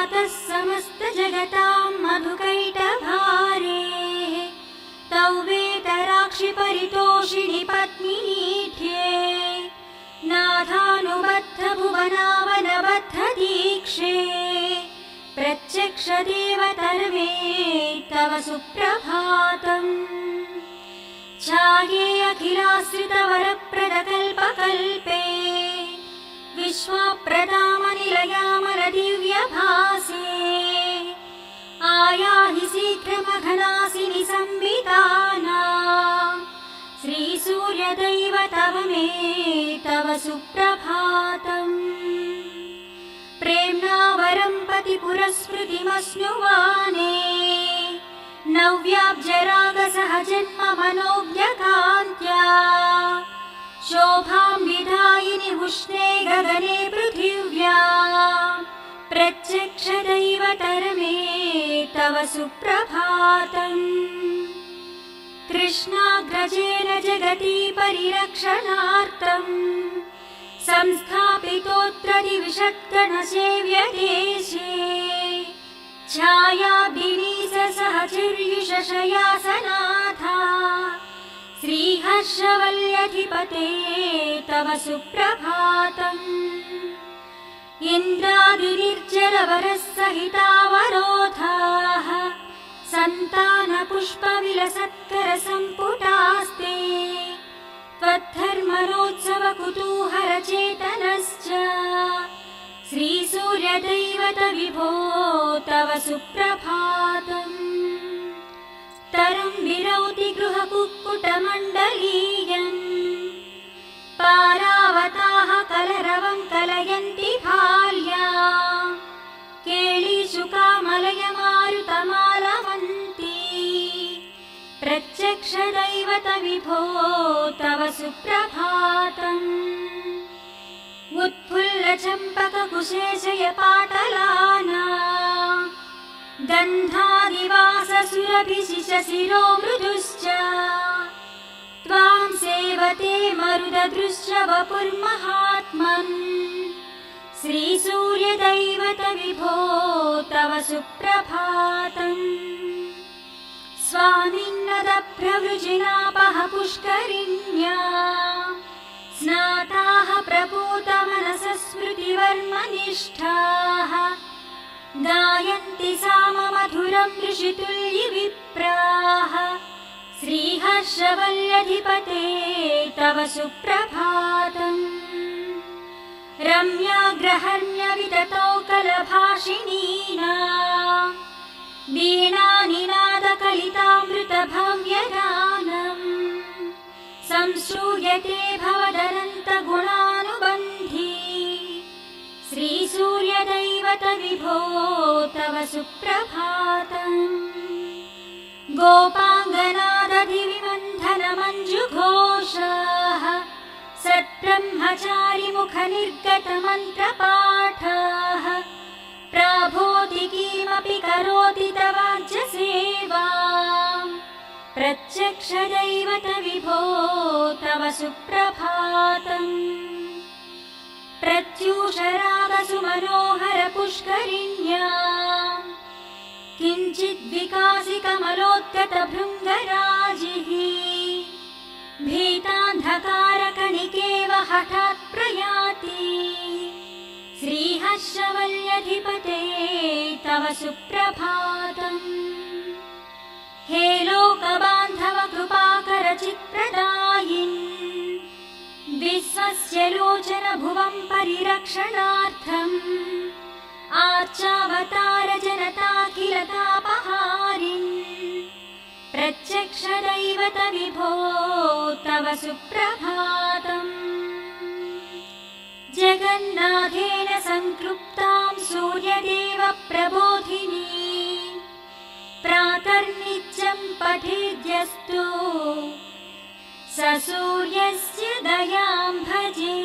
मातः समस्तजगतां मधुकैटभारेः तौ वेतराक्षिपरितोषिणि पत्नीनीठ्ये नाथानुबद्धभुवनावनबद्धदीक्षे प्रत्यक्षदेवतर्मे तव सुप्रभातम् ध्याये अखिलाश्रितवरप्रदकल्पकल्पे विश्वप्रदामनिलयामलदिव्यभासे आयाहि शीघ्रमघनासिनि संवितानां श्रीसूर्यदैवतव मे तव सुप्रभातम् प्रेम्णा वरं पतिपुरस्मृतिमस्नुवाने नव्याब्जरागसहजन्म मनोज्ञकान्त्या शोभां विधायिनि उष्णे गगने पृथिव्या प्रत्यक्षदैवतर्मे तव सुप्रभातम् कृष्णाग्रजेन जगति परिरक्षणार्थं संस्थापितोऽत्र दिविषत्कणसेव्यदेशे छायाभिनीसहचर्युषशयासनाथा श्रीहर्षवल्यधिपते तव सुप्रभातम् इन्द्रादिनिर्जरवरसहितावरोधाः सन्तानपुष्पविलसत्करसम्पुटास्ते त्वद्धर्मणोत्सवकुतूहलचेतनश्च श्रीसूर्यदैवत विभो तव सुप्रभातम् तरं विरौति गृहकुक्कुटमण्डलीयम् पारावताः कलरवं कलयन्ति भाल्या केळीशुकामलयमारुतमालवन्ती प्रत्यक्षदैवत विभो तव सुप्रभातम् उत्फुल्लचम्पककुशेशयपाटलाना गन्धादिवाससुरभिशिशशिरो मृदुश्च त्वां सेवते मरुददृश्च वपुर्महात्मन् श्रीसूर्यदैवत विभो तव सुप्रभातम् स्वामिन्नदप्रवृजिनापः पुष्करिण्या स्नाताः प्रपूतमनसस्मृतिवर्मनिष्ठाः गायन्ति साममधुरं ऋषितुल्यविप्राः श्रीहर्षवल्यधिपते तव सुप्रभातम् रम्याग्रहण्यविततौ कलभाषिणीनां वीणानिनादकलितामृतभव्यगानम् संश्रूयते भवदनन्तगुणानुबन्धी श्रीसूर्यदैवत विभो तव सुप्रभातम् गोपाङ्गनादधिविमन्थनमञ्जुघोषाः सद्ब्रह्मचारिमुखनिर्गतमन्त्रपाठाः प्राभोतिकीमपि करोति तवाज्यसेवाम् प्रत्यक्षदैवत विभो तव सुप्रभातम् प्रत्यूषरागसुमनोहर पुष्करिण्या किञ्चिद्विकासिकमलोद्गतभृङ्गराजिः भीतान्धकारकणिकेव हठात् प्रयाति श्रीहर्षवल्यधिपते तव सुप्रभातम् हे लोकबान्धव कृपाकर चित्प्रदायिन् विश्वस्य लोचन भुवं परिरक्षणार्थम् आर्चावतार जनताखिलतापहारिन् प्रत्यक्षदैवत विभो तव सुप्रभातम् जगन्नाथेन संक्लुप्तां सूर्यदेव प्रबोधिनी प्रातर्नित्यं पठेद्यस्तु स सूर्यस्य दयां भजे।